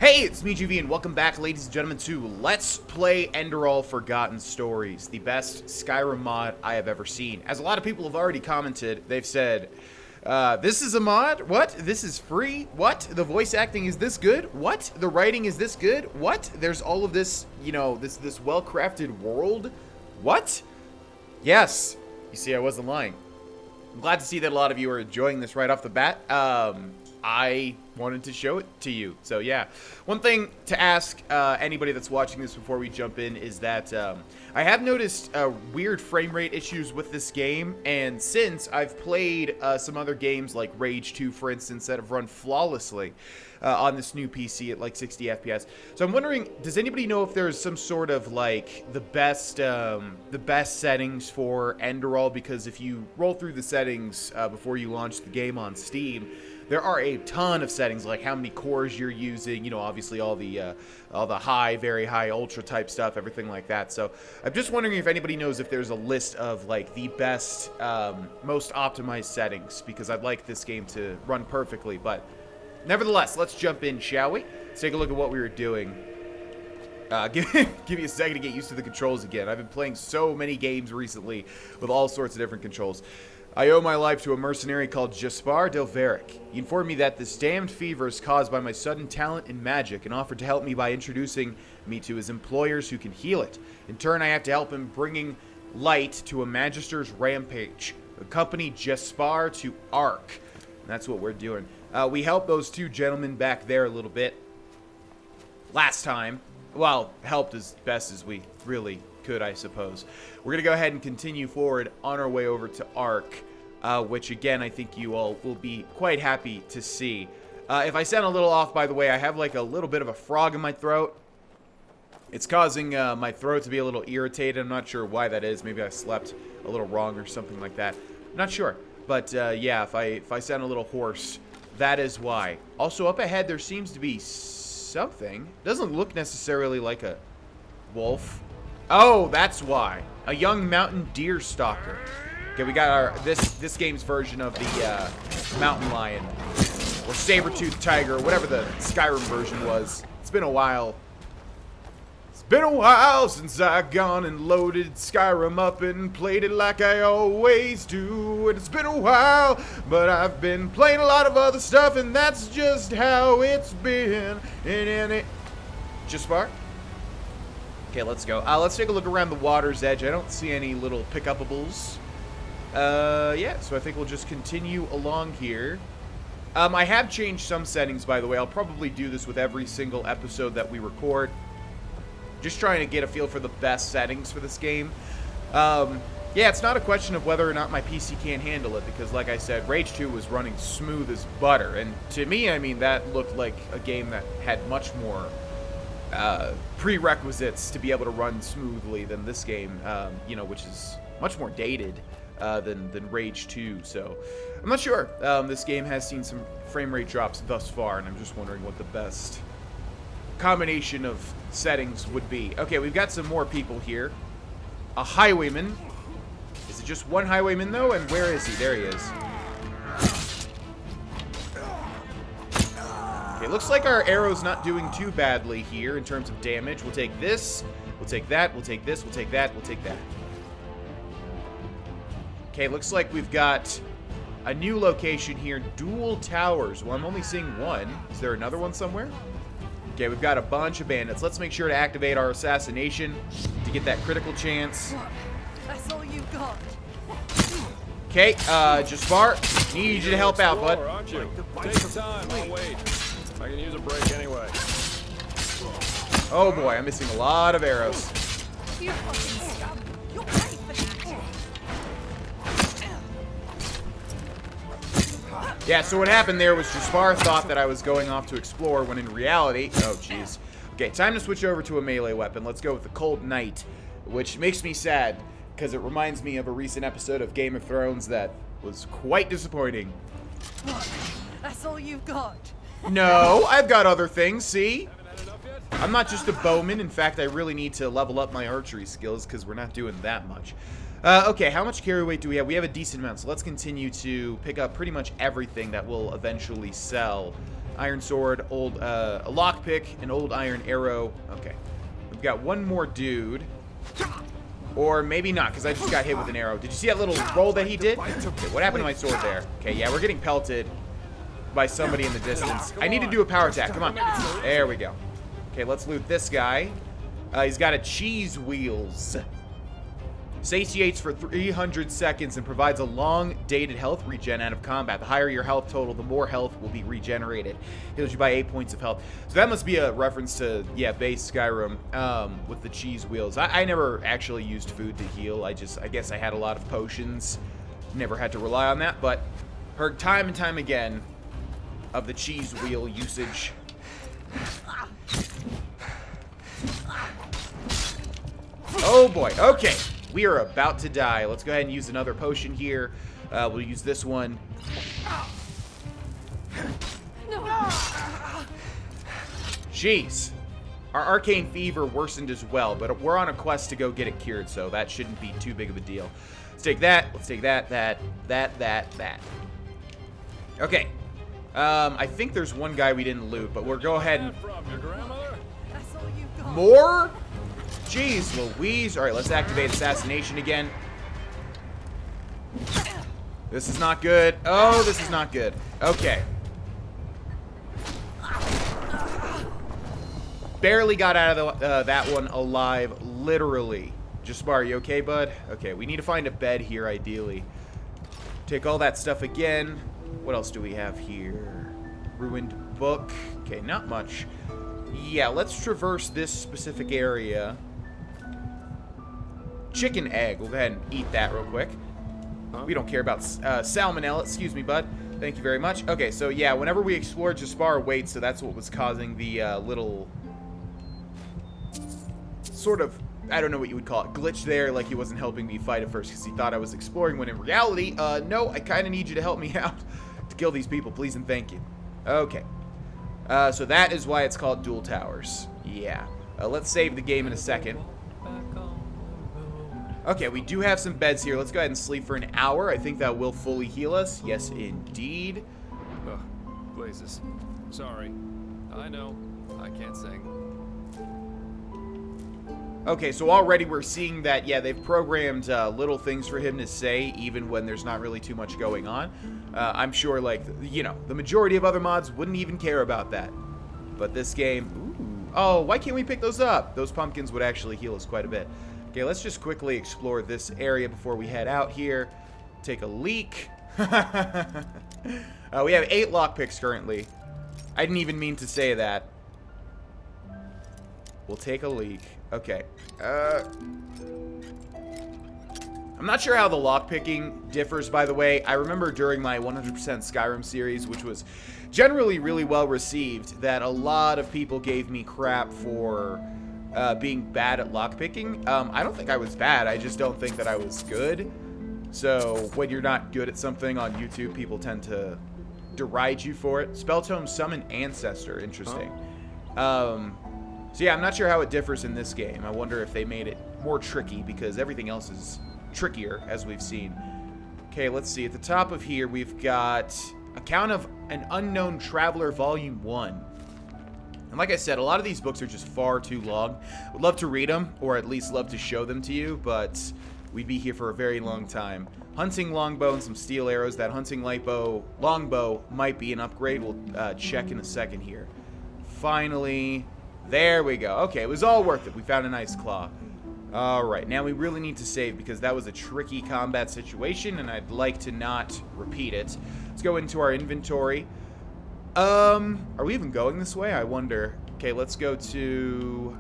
Hey, it's me, GV, and welcome back, ladies and gentlemen, to Let's Play Enderal Forgotten Stories, the best Skyrim mod I have ever seen. As a lot of people have already commented, they've said, this is a mod? What? This is free? What? The voice acting is this good? What? The writing is this good? What? There's all of this, you know, this well-crafted world? What? Yes. You see, I wasn't lying. I'm glad to see that a lot of you are enjoying this right off the bat. I wanted to show it to you. So yeah, one thing to ask anybody that's watching this before we jump in is that I have noticed weird frame rate issues with this game, and since I've played some other games like Rage 2, for instance, that have run flawlessly on this new PC at like 60 FPS. So I'm wondering, does anybody know if there's some sort of like the best settings for Enderal? Because if you roll through the settings before you launch the game on Steam, there are a ton of settings, like how many cores you're using, you know, obviously all the high, very high, ultra type stuff, everything like that. So I'm just wondering if anybody knows if there's a list of like the best, most optimized settings, because I'd like this game to run perfectly. But nevertheless, let's jump in, shall we? Let's take a look at what we were doing. Give me a second to get used to the controls again. I've been playing so many games recently with all sorts of different controls. I owe my life to a mercenary called Jaspar Delveric. He informed me that this damned fever is caused by my sudden talent in magic and offered to help me by introducing me to his employers who can heal it. In turn, I have to help him bringing light to a Magister's rampage. Accompany Jaspar to Ark. And that's what we're doing. We helped those two gentlemen back there a little bit last time. Well, helped as best as we really could, I suppose. We're going to go ahead and continue forward on our way over to Ark, which, again, I think you all will be quite happy to see. If I sound a little off, by the way, I have, like, a little bit of a frog in my throat. It's causing my throat to be a little irritated. I'm not sure why that is. Maybe I slept a little wrong or something like that. I'm not sure. But, yeah, if I sound a little hoarse, that is why. Also, up ahead, there seems to be something. Doesn't look necessarily like a wolf. Oh, that's why. A young mountain deer stalker. Okay, we got our this game's version of the mountain lion or saber-toothed tiger, or whatever the Skyrim version was. It's been a while. It's been a while since I've gone and loaded Skyrim up and played it like I always do. And it's been a while, but I've been playing a lot of other stuff, and that's just how it's been. And Jaspar? Okay, let's go. Let's take a look around the water's edge. I don't see any little pick-upables. Yeah, so I think we'll just continue along here. I have changed some settings, by the way. I'll probably do this with every single episode that we record. Just trying to get a feel for the best settings for this game. Yeah, it's not a question of whether or not my PC can't handle it, because like I said, Rage 2 was running smooth as butter. And to me, I mean, that looked like a game that had much more prerequisites to be able to run smoothly than this game, you know, which is much more dated than Rage 2. So I'm not sure. This game has seen some frame rate drops thus far, and I'm just wondering what the best combination of settings would be. Okay, we've got some more people here. A highwayman. Is it just one highwayman, though? And where is he? There he is. Okay, looks like our arrow's not doing too badly here in terms of damage. We'll take this, we'll take that, we'll take this, we'll take that, we'll take that. Okay, looks like we've got a new location here, dual towers. Well, I'm only seeing one. Is there another one somewhere? Okay, we've got a bunch of bandits. Let's make sure to activate our assassination to get that critical chance. That's all you got. Okay, Jaspar, need you to help out, bud. Aren't you? Take your time, I'll wait. I can use a break anyway. Oh boy, I'm missing a lot of arrows. You fucking scum. You're paid for that. Yeah, so what happened there was Jaspar thought that I was going off to explore, when in reality... Oh, jeez. Okay, time to switch over to a melee weapon. Let's go with the Cold Knight, which makes me sad, because it reminds me of a recent episode of Game of Thrones that was quite disappointing. What? That's all you've got? No, I've got other things, see? I'm not just a bowman. In fact, I really need to level up my archery skills, because we're not doing that much. Okay, how much carry weight do we have? We have a decent amount, so let's continue to pick up pretty much everything that will eventually sell. Iron sword, old a lockpick, an old iron arrow. Okay, we've got one more dude. Or maybe not, because I just got hit with an arrow. Did you see that little roll that he did? Okay, what happened to my sword there? Okay, yeah, we're getting pelted by somebody in the distance. I need to do a power attack. Come on. There we go. Okay, let's loot this guy. He's got a cheese wheels. Satiates for 300 seconds and provides a long-dated health regen out of combat. The higher your health total, the more health will be regenerated. Heals you by 8 points of health. So that must be a reference to, yeah, base Skyrim with the cheese wheels. I never actually used food to heal. I guess I had a lot of potions. Never had to rely on that, but heard time and time again of the cheese wheel usage. Oh boy, okay. We are about to die. Let's go ahead and use another potion here. We'll use this one. Jeez. Our arcane fever worsened as well, but we're on a quest to go get it cured, so that shouldn't be too big of a deal. Let's take that. Let's take that. Okay. I think there's one guy we didn't loot, but we'll go ahead and... That's all you've got. More? Jeez Louise. Alright, let's activate assassination again. This is not good. Oh, this is not good. Okay. Barely got out of that one alive, literally. Jaspar, you okay, bud? Okay, we need to find a bed here, ideally. Take all that stuff again. What else do we have here? Ruined book. Okay, not much. Yeah, let's traverse this specific area. Chicken egg. We'll go ahead and eat that real quick. We don't care about salmonella. Excuse me, bud. Thank you very much. Okay, so yeah, whenever we explore Jaspar waits, so that's what was causing the little sort of, I don't know what you would call it, glitch there, like he wasn't helping me fight at first because he thought I was exploring, when in reality, no, I kind of need you to help me out to kill these people, please and thank you. Okay. So that is why it's called Dual Towers. Yeah. Let's save the game in a second. Okay, we do have some beds here. Let's go ahead and sleep for an hour. I think that will fully heal us. Yes, indeed. Ugh, blazes. Sorry. I know. I can't sing. Okay, so already we're seeing that, yeah, they've programmed little things for him to say, even when there's not really too much going on. I'm sure, like, you know, the majority of other mods wouldn't even care about that. But this game, ooh. Oh, why can't we pick those up? Those pumpkins would actually heal us quite a bit. Okay, let's just quickly explore this area before we head out here. Take a leak. We have 8 lockpicks currently. I didn't even mean to say that. We'll take a leak. Okay. I'm not sure how the lockpicking differs, by the way. I remember during my 100% Skyrim series, which was generally really well received, that a lot of people gave me crap for being bad at lockpicking. I don't think I was bad. I just don't think that I was good. So when you're not good at something on YouTube, people tend to deride you for it. Spelltome Summon Ancestor. Interesting. So yeah, I'm not sure how it differs in this game. I wonder if they made it more tricky because everything else is trickier, as we've seen. Okay, let's see. At the top of here, we've got Account of an Unknown Traveler Volume 1. And like I said, a lot of these books are just far too long. Would love to read them, or at least love to show them to you, but we'd be here for a very long time. Hunting longbow and some steel arrows. That hunting longbow might be an upgrade. We'll check in a second here. Finally, there we go. Okay, it was all worth it. We found an ice claw. All right, now we really need to save because that was a tricky combat situation, and I'd like to not repeat it. Let's go into our inventory. Are we even going this way? I wonder. Okay, let's go to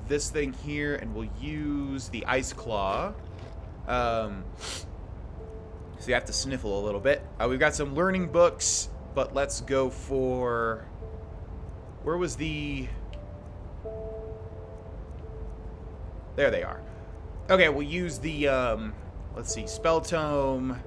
this thing here, and we'll use the ice claw. So you have to sniffle a little bit. We've got some learning books, but let's go for... Where was the... There they are. Okay, we'll use the, let's see, Spell Tome.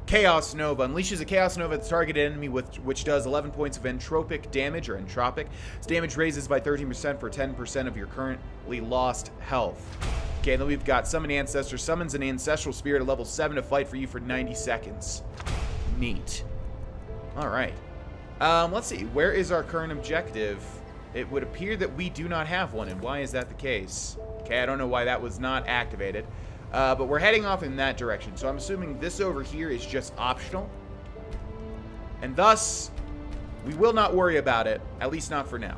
Chaos Nova. Unleashes a Chaos Nova at the targeted enemy, which does 11 points of entropic damage, or entropic. Its damage raises by 13% for 10% of your currently lost health. Okay, then we've got Summon Ancestor. Summons an Ancestral Spirit at level 7 to fight for you for 90 seconds. Neat. Alright. Let's see. Where is our current objective? It would appear that we do not have one, and why is that the case? Okay, I don't know why that was not activated. But we're heading off in that direction, so I'm assuming this over here is just optional. And thus, we will not worry about it, at least not for now.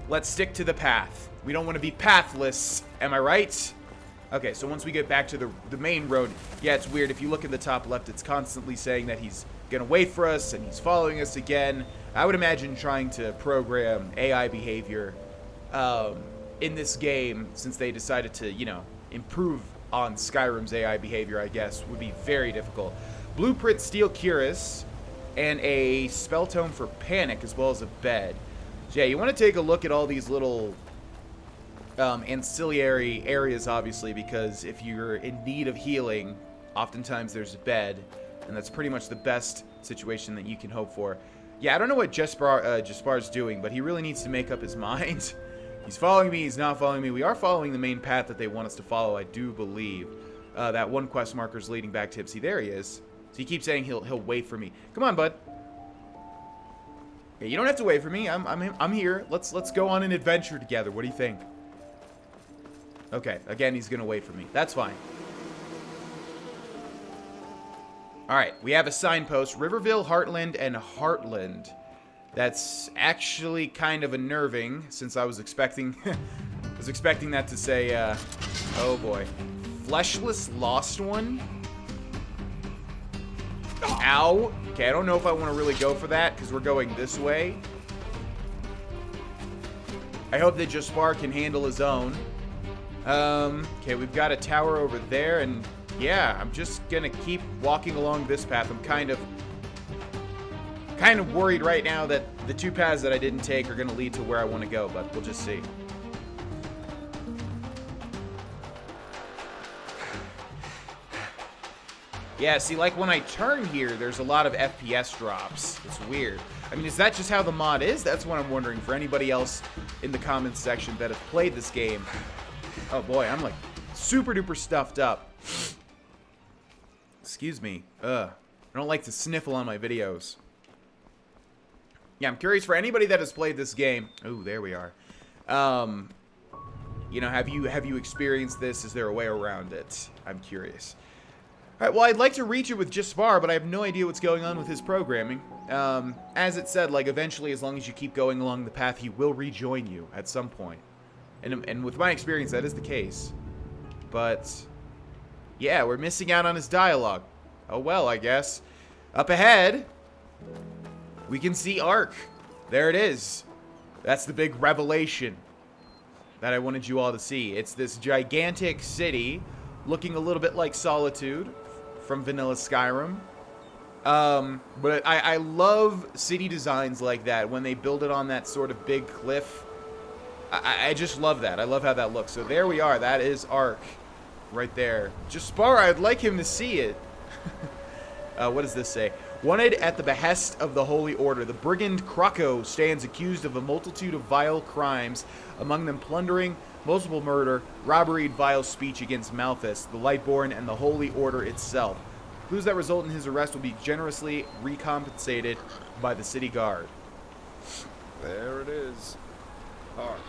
Let's stick to the path. We don't want to be pathless, am I right? Okay, so once we get back to the main road, yeah, it's weird. If you look at the top left, it's constantly saying that he's going to wait for us and he's following us again. I would imagine trying to program AI behavior in this game, since they decided to, you know, improve on Skyrim's AI behavior, I guess, would be very difficult. Blueprint Steel Cuirass and a spell tome for Panic, as well as a bed. So yeah, you want to take a look at all these little ancillary areas, obviously, because if you're in need of healing, oftentimes there's a bed, and that's pretty much the best situation that you can hope for. Yeah, I don't know what Jaspar's doing, but he really needs to make up his mind. He's following me, he's not following me. We are following the main path that they want us to follow, I do believe. That one quest marker is leading back to Tipsy. There he is. So he keeps saying he'll wait for me. Come on, bud. Yeah, you don't have to wait for me. I'm here. Let's go on an adventure together. What do you think? Okay, again, he's gonna wait for me. That's fine. Alright, we have a signpost. Riverville, Heartland, and Heartland. That's actually kind of unnerving, since I was expecting that to say, oh boy. Fleshless Lost One? Ow. Okay, I don't know if I want to really go for that, because we're going this way. I hope that Jaspar can handle his own. Okay, we've got a tower over there, and yeah, I'm just gonna keep walking along this path. I'm kind of worried right now that the two paths that I didn't take are gonna lead to where I want to go, but we'll just see. Yeah, see, like when I turn here, there's a lot of FPS drops. It's weird. I mean, is that just how the mod is? That's what I'm wondering for anybody else in the comments section that have played this game. Oh boy, I'm like super duper stuffed up. Excuse me. I don't like to sniffle on my videos. Yeah, I'm curious for anybody that has played this game. Ooh, there we are. You know, have you experienced this? Is there a way around it? I'm curious. All right, well, I'd like to reach it with Jaspar, but I have no idea what's going on with his programming. As it said, like, eventually, as long as you keep going along the path, he will rejoin you at some point. And with my experience, that is the case. But, yeah, we're missing out on his dialogue. Oh, well, I guess. Up ahead, we can see Ark. There it is. That's the big revelation that I wanted you all to see. It's this gigantic city looking a little bit like Solitude from vanilla Skyrim. But I love city designs like that when they build it on that sort of big cliff. I just love that. I love how that looks. So there we are. That is Ark right there. Jaspar, I'd like him to see it. What does this say? Wanted at the behest of the Holy Order, the brigand Krako stands accused of a multitude of vile crimes, among them plundering, multiple murder, robbery, and vile speech against Malthus, the Lightborn, and the Holy Order itself. Clues that result in his arrest will be generously recompensated by the city guard. There it is. Ark.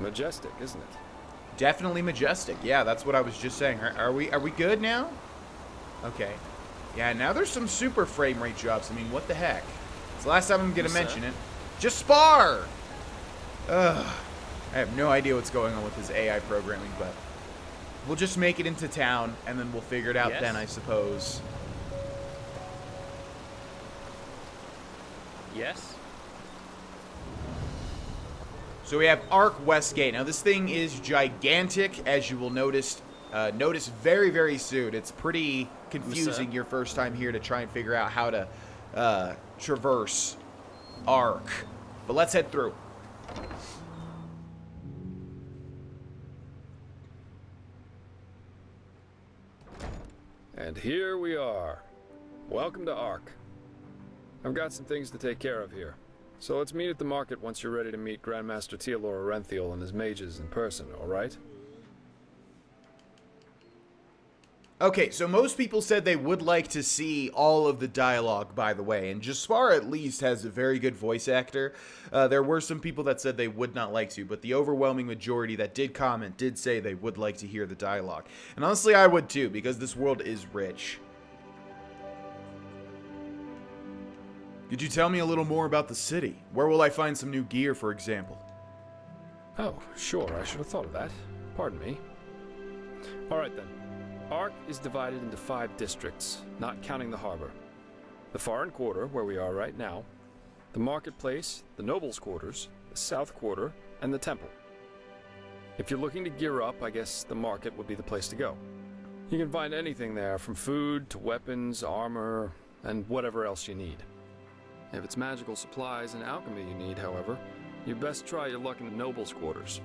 Majestic, isn't it? Definitely majestic. Yeah, that's what I was just saying. Are we good now? Okay. Yeah, now there's some super frame rate drops. I mean, what the heck? It's the last time I'm gonna mention it. Jaspar! Ugh. I have no idea what's going on with his AI programming, but we'll just make it into town, and then we'll figure it out then, I suppose. Yes? So we have Ark Westgate. Now, this thing is gigantic, as you will notice very, very soon. It's pretty confusing your first time here to try and figure out how to traverse Ark. But let's head through. And here we are. Welcome to Ark. I've got some things to take care of here. So let's meet at the market once you're ready to meet Grandmaster Theodore Arenthiel and his mages in person, alright? Okay, so most people said they would like to see all of the dialogue, by the way, and Jaspar at least has a very good voice actor. There were some people that said they would not like to, but the overwhelming majority that did comment did say they would like to hear the dialogue. And honestly, I would too, because this world is rich. Could you tell me a little more about the city? Where will I find some new gear, for example? Oh, sure, I should have thought of that. Pardon me. Alright then. Ark is divided into 5 districts, not counting the harbor. The Foreign Quarter, where we are right now, the Marketplace, the Nobles' Quarters, the South Quarter, and the Temple. If you're looking to gear up, I guess the market would be the place to go. You can find anything there, from food to weapons, armor, and whatever else you need. If it's magical supplies and alchemy you need, however, you best try your luck in the Nobles' Quarters.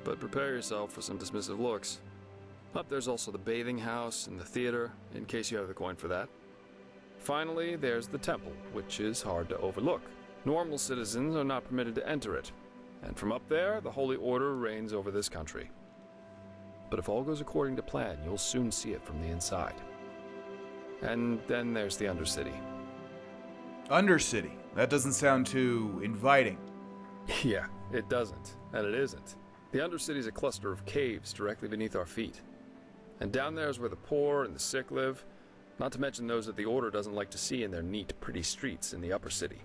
But prepare yourself for some dismissive looks. Up there's also the bathing house and the theater, in case you have the coin for that. Finally, there's the temple, which is hard to overlook. Normal citizens are not permitted to enter it, and from up there, the Holy Order reigns over this country. But if all goes according to plan, you'll soon see it from the inside. And then there's the Undercity. Undercity? That doesn't sound too inviting. Yeah, it doesn't, and it isn't. The Undercity's a cluster of caves directly beneath our feet. And down there is where the poor and the sick live, not to mention those that the Order doesn't like to see in their neat, pretty streets in the upper city.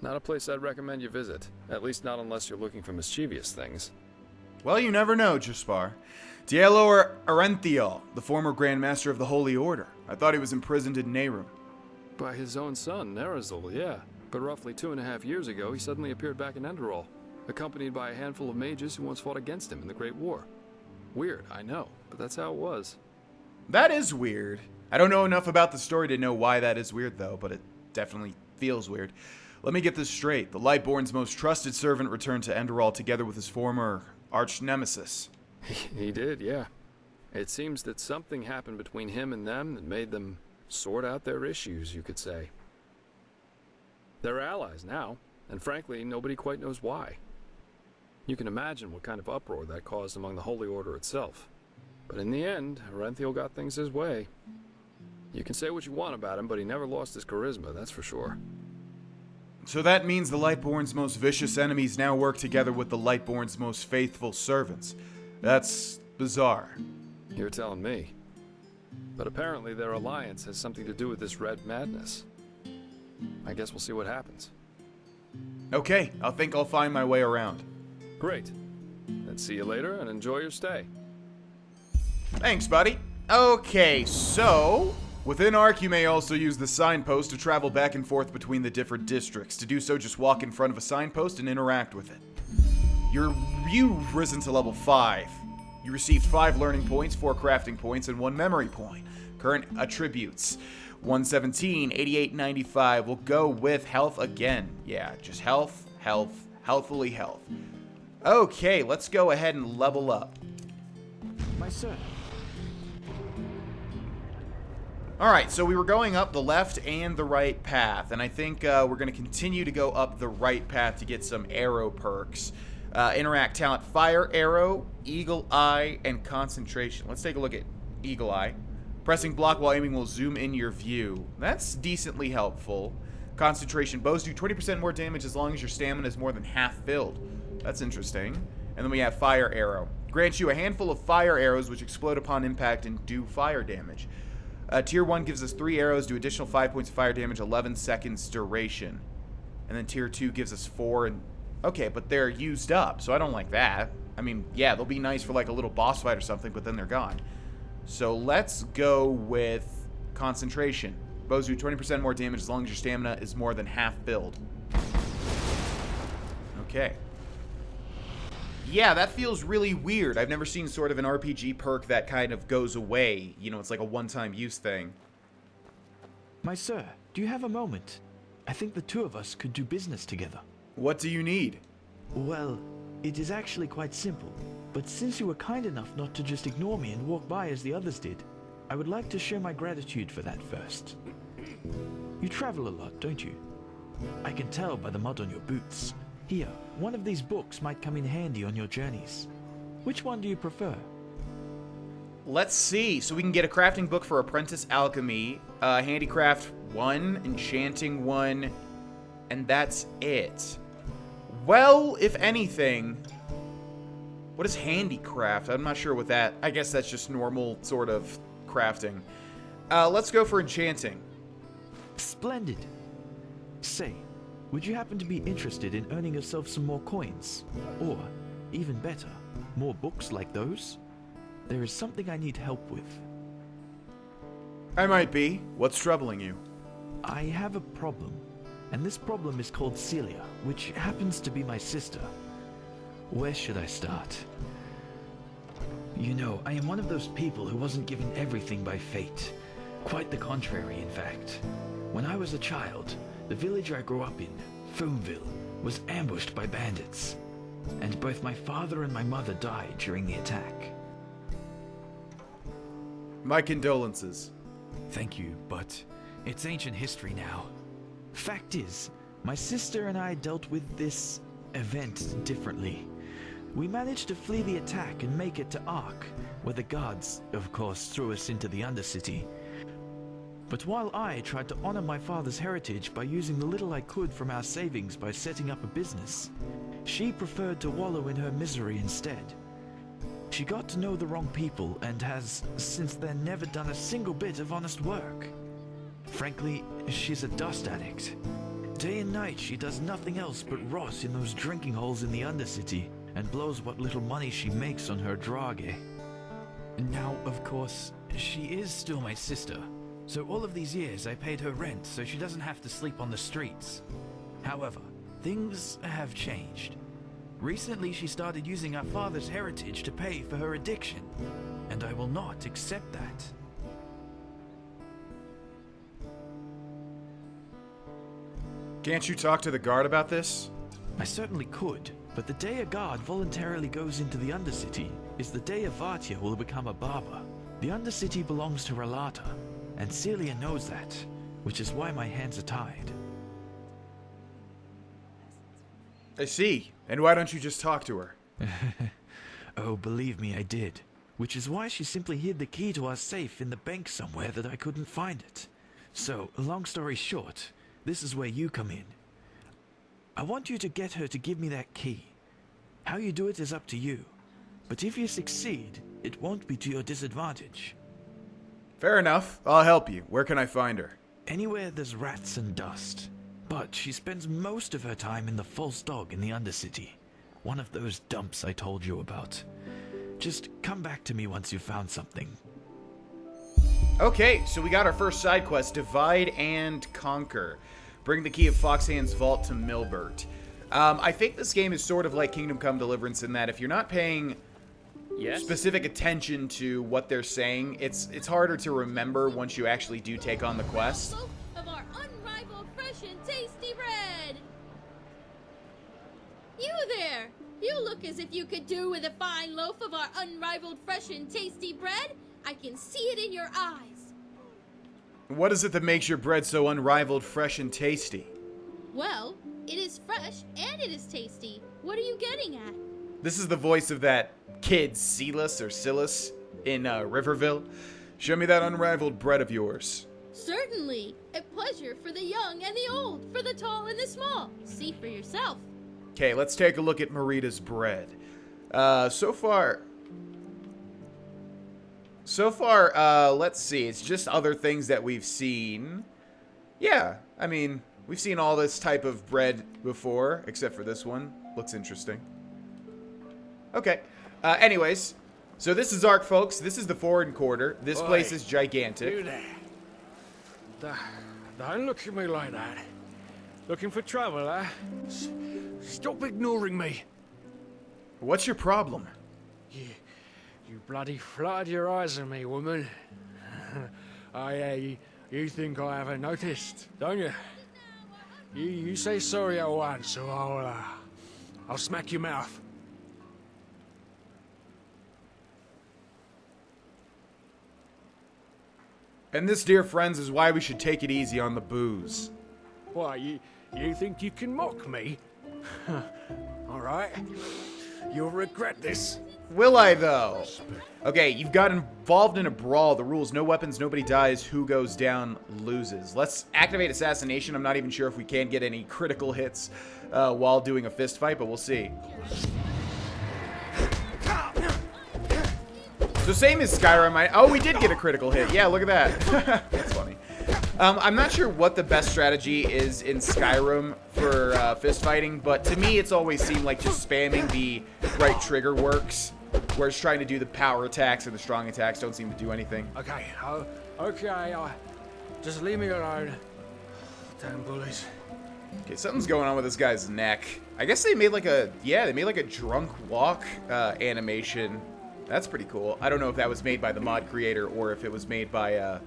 Not a place I'd recommend you visit, at least not unless you're looking for mischievous things. Well, you never know, Jaspar. Dielo Arenthiel, the former Grand Master of the Holy Order. I thought he was imprisoned in Nehrum. By his own son, Nerazil, yeah. But roughly 2.5 years ago, he suddenly appeared back in Enderal, accompanied by a handful of mages who once fought against him in the Great War. Weird, I know, but that's how it was. That is weird. I don't know enough about the story to know why that is weird, though, but it definitely feels weird. Let me get this straight. The Lightborn's most trusted servant returned to Enderal together with his former arch-nemesis. He did, yeah. It seems that something happened between him and them that made them sort out their issues, you could say. They're allies now, and frankly, nobody quite knows why. You can imagine what kind of uproar that caused among the Holy Order itself. But in the end, Arenthiel got things his way. You can say what you want about him, but he never lost his charisma, that's for sure. So that means the Lightborn's most vicious enemies now work together with the Lightborn's most faithful servants. That's bizarre. You're telling me. But apparently their alliance has something to do with this red madness. I guess we'll see what happens. Okay, I think I'll find my way around. Great. Then see you later and enjoy your stay. Thanks, buddy. Okay, so within Ark, you may also use the signpost to travel back and forth between the different districts. To do so, just walk in front of a signpost and interact with it. You've risen to level 5. You received 5 learning points, 4 crafting points, and 1 memory point. Current attributes: 117, 88, 95. We'll go with health again. Yeah, just health, healthfully health. Okay, let's go ahead and level up. My sir. Alright, so we were going up the left and the right path, and I think we're going to continue to go up the right path to get some arrow perks. Interact talent: Fire Arrow, Eagle Eye, and Concentration. Let's take a look at Eagle Eye. Pressing block while aiming will zoom in your view. That's decently helpful. Concentration: bows do 20% more damage as long as your stamina is more than half filled. That's interesting. And then we have Fire Arrow. Grants you a handful of fire arrows which explode upon impact and do fire damage. Tier 1 gives us 3 arrows, do additional 5 points of fire damage, 11 seconds duration. And then Tier 2 gives us 4 and... Okay, but they're used up, so I don't like that. I mean, yeah, they'll be nice for like a little boss fight or something, but then they're gone. So let's go with Concentration. Bows do 20% more damage as long as your stamina is more than half filled. Okay. Yeah, that feels really weird. I've never seen sort of an RPG perk that kind of goes away. You know, it's like a one-time use thing. My sir, do you have a moment? I think the two of us could do business together. What do you need? Well, it is actually quite simple. But since you were kind enough not to just ignore me and walk by as the others did, I would like to show my gratitude for that first. You travel a lot, don't you? I can tell by the mud on your boots. Here, one of these books might come in handy on your journeys. Which one do you prefer? Let's see. So we can get a crafting book for Apprentice Alchemy, Handicraft 1, Enchanting 1, and that's it. Well, if anything, what is Handicraft? I'm not sure what that... I guess that's just normal sort of crafting. Let's go for Enchanting. Splendid. Say, would you happen to be interested in earning yourself some more coins? Or, even better, more books like those? There is something I need help with. I might be. What's troubling you? I have a problem, and this problem is called Celia, which happens to be my sister. Where should I start? You know, I am one of those people who wasn't given everything by fate. Quite the contrary, in fact. When I was a child, the village I grew up in, Foomville, was ambushed by bandits. And both my father and my mother died during the attack. My condolences. Thank you, but it's ancient history now. Fact is, my sister and I dealt with this event differently. We managed to flee the attack and make it to Ark, where the guards, of course, threw us into the Undercity. But while I tried to honor my father's heritage by using the little I could from our savings by setting up a business, she preferred to wallow in her misery instead. She got to know the wrong people and has, since then, never done a single bit of honest work. Frankly, she's a dust addict. Day and night, she does nothing else but rot in those drinking holes in the Undercity and blows what little money she makes on her drage. Now, of course, she is still my sister, so all of these years I paid her rent so she doesn't have to sleep on the streets. However, things have changed. Recently, she started using our father's heritage to pay for her addiction, and I will not accept that. Can't you talk to the guard about this? I certainly could, but the day a guard voluntarily goes into the Undercity is the day a Vatia will become a barber. The Undercity belongs to Relata, and Celia knows that, which is why my hands are tied. I see. And why don't you just talk to her? Oh, believe me, I did. Which is why she simply hid the key to our safe in the bank somewhere that I couldn't find it. So, long story short, this is where you come in. I want you to get her to give me that key. How you do it is up to you. But if you succeed, it won't be to your disadvantage. Fair enough. I'll help you. Where can I find her? Anywhere there's rats and dust. But she spends most of her time in the False Dog in the Undercity. One of those dumps I told you about. Just come back to me once you've found something. Okay, so we got our first side quest, Divide and Conquer. Bring the key of Foxhand's vault to Milbert. I think this game is sort of like Kingdom Come Deliverance in that if you're not paying specific attention to what they're saying, it's harder to remember once you actually do take on the quest. Of our unrivaled fresh and tasty bread. You there! You look as if you could do with a fine loaf of our unrivaled fresh and tasty bread. I can see it in your eyes. What is it that makes your bread so unrivaled, fresh, and tasty? Well, it is fresh and it is tasty. What are you getting at? This is the voice of that kid, Silas in Riverville. Show me that unrivaled bread of yours. Certainly. A pleasure for the young and the old, for the tall and the small. See for yourself. Okay, let's take a look at Marita's bread. So far, let's see. It's just other things that we've seen. Yeah, I mean, we've seen all this type of bread before, except for this one. Looks interesting. Okay. Anyways, so this is Ark, folks. This is the foreign quarter. This place is gigantic. You there. Don't look at me like that. Looking for trouble, huh? Stop ignoring me. What's your problem? You bloody fluttered your eyes at me, woman. You think I haven't noticed, don't you? You say sorry at once, so I'll smack your mouth. And this, dear friends, is why we should take it easy on the booze. What, you You think you can mock me? All right. You'll regret this. Will I, though? Okay, you've got involved in a brawl. The rules, no weapons, nobody dies. Who goes down loses. Let's activate Assassination. I'm not even sure if we can get any critical hits while doing a fist fight, but we'll see. So same as Skyrim. Oh, we did get a critical hit. Yeah, look at that. That's funny. I'm not sure what the best strategy is in Skyrim for fist fighting, but to me it's always seemed like just spamming the right trigger works, whereas trying to do the power attacks and the strong attacks don't seem to do anything. Okay, okay, just leave me alone. Damn bullies. Okay, something's going on with this guy's neck. I guess they made like a, yeah, they made like a drunk walk animation. That's pretty cool. I don't know if that was made by the mod creator or if it was made by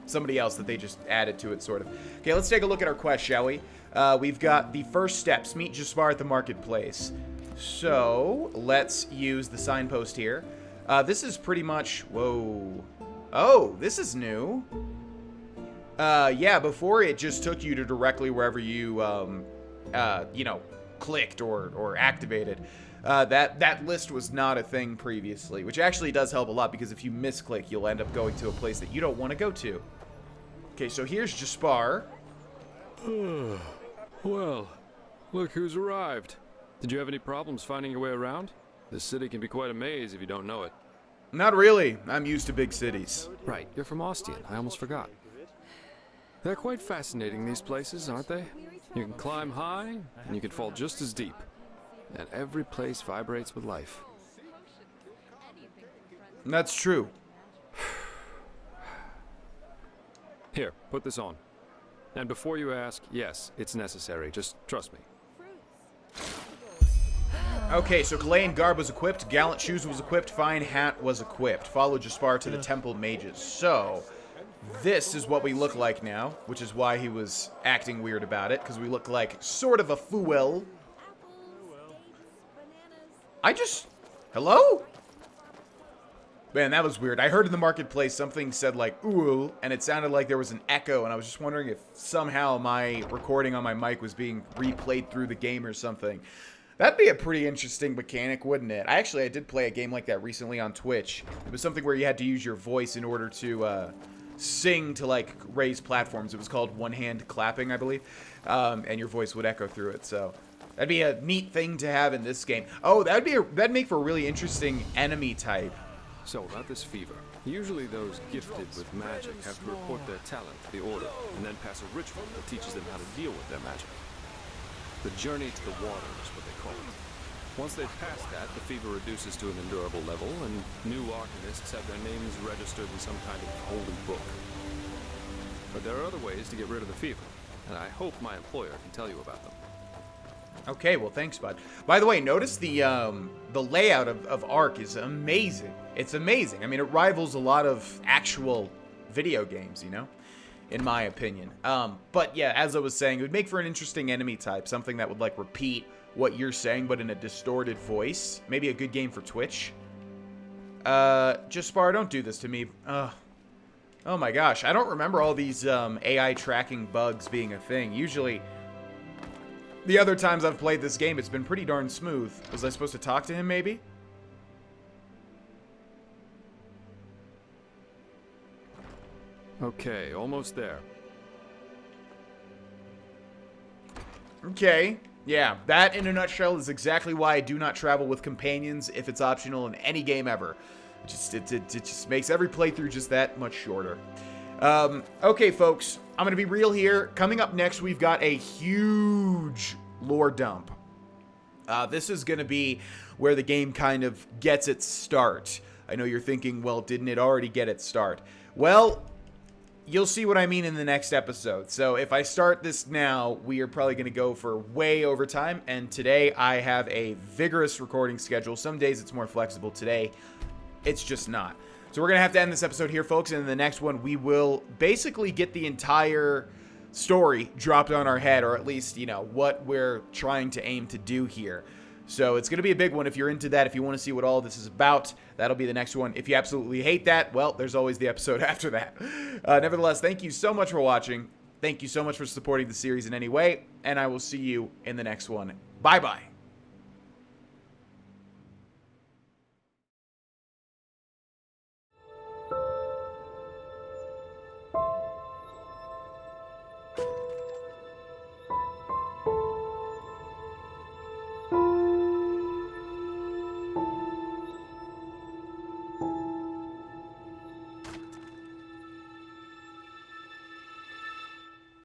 somebody else that they just added to it, sort of. Okay, let's take a look at our quest, shall we? We've got the first steps. Meet Jaspar at the marketplace. So, let's use the signpost here. This is pretty much... Whoa. Oh, this is new. Yeah, before it just took you to directly wherever you, you know, clicked or activated. That list was not a thing previously, which actually does help a lot because if you misclick, you'll end up going to a place that you don't want to go to. Okay, so here's Jaspar. Well, look who's arrived. Did you have any problems finding your way around? This city can be quite a maze if you don't know it. Not really. I'm used to big cities. Right, you're from Ostian. I almost forgot. They're quite fascinating, these places, aren't they? You can climb high, and you can fall just as deep. And every place vibrates with life. That's true. Here, put this on. And before you ask, yes, it's necessary. Just trust me. Okay, so Kalayan Garb was equipped, Gallant Shoes was equipped, Fine Hat was equipped. Follow Jaspar to the Temple Mages. So, this is what we look like now, which is why he was acting weird about it, because we look like sort of a fool. Hello? Man, that was weird. I heard in the marketplace something said like, ooh, and it sounded like there was an echo, and I was just wondering if somehow my recording on my mic was being replayed through the game or something. That'd be a pretty interesting mechanic, wouldn't it? I did play a game like that recently on Twitch. It was something where you had to use your voice in order to sing to, like, raise platforms. It was called one-hand clapping, I believe, and your voice would echo through it, so... That'd be a neat thing to have in this game. Oh, that'd make for a really interesting enemy type. So, about this fever. Usually those gifted with magic have to report their talent to the Order, and then pass a ritual that teaches them how to deal with their magic. The journey to the water is what they call it. Once they've passed that, the fever reduces to an endurable level, and new arcanists have their names registered in some kind of holy book. But there are other ways to get rid of the fever, and I hope my employer can tell you about them. Okay, well, thanks, bud. By the way, notice the layout of Ark is amazing. It's amazing. I mean, it rivals a lot of actual video games, you know, in my opinion. But yeah, as I was saying, it would make for an interesting enemy type, something that would, like, repeat what you're saying, but in a distorted voice. Maybe a good game for Twitch. Jaspar, don't do this to me. Oh my gosh, I don't remember all these AI tracking bugs being a thing. Usually... The other times I've played this game, it's been pretty darn smooth. Was I supposed to talk to him, maybe? Okay, almost there. Okay. Yeah, that in a nutshell is exactly why I do not travel with companions if it's optional in any game ever. It just makes every playthrough just that much shorter. Okay, folks, I'm going to be real here. Coming up next, we've got a huge lore dump. This is going to be where the game kind of gets its start. I know you're thinking, well, didn't it already get its start? Well, you'll see what I mean in the next episode. So if I start this now, we are probably going to go for way over time. And today I have a vigorous recording schedule. Some days it's more flexible. Today, it's just not. So we're going to have to end this episode here, folks, and in the next one, we will basically get the entire story dropped on our head, or at least, you know, what we're trying to aim to do here. So it's going to be a big one. If you're into that, if you want to see what all this is about, that'll be the next one. If you absolutely hate that, well, there's always the episode after that. Nevertheless, thank you so much for watching. Thank you so much for supporting the series in any way, and I will see you in the next one. Bye-bye.